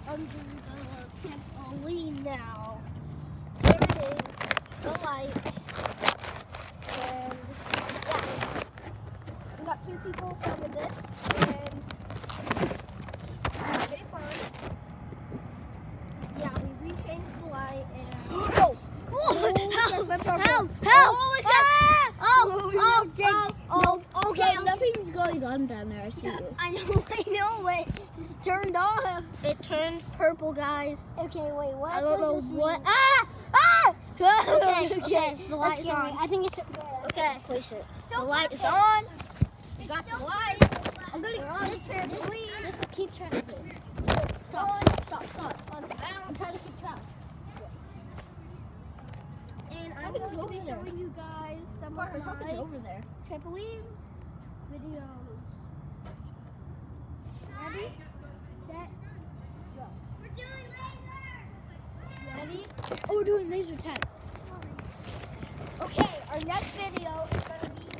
under the trampoline now. There it is, the light. And yeah, we got two people filming this, and it's pretty fun. Yeah, we rechanged the light, and Oh! help! Okay, nothing's going on down there. I see you. I know, but it's turned off. It turned purple, guys. Okay, wait, what? I don't know does this what. mean? Ah! Okay, the light That's is scary. on. I think it's Okay, Place it. the light is on. We got the light. I'm gonna on this trampoline. Just keep trying to do. Stop. I'm trying to keep track. And I'm Something's going to be over there. showing you guys some Parker, of something's my over there. trampoline videos. Ready, set, go. We're doing laser. Ready? Oh, we're doing laser tag. Okay, our next video is going to be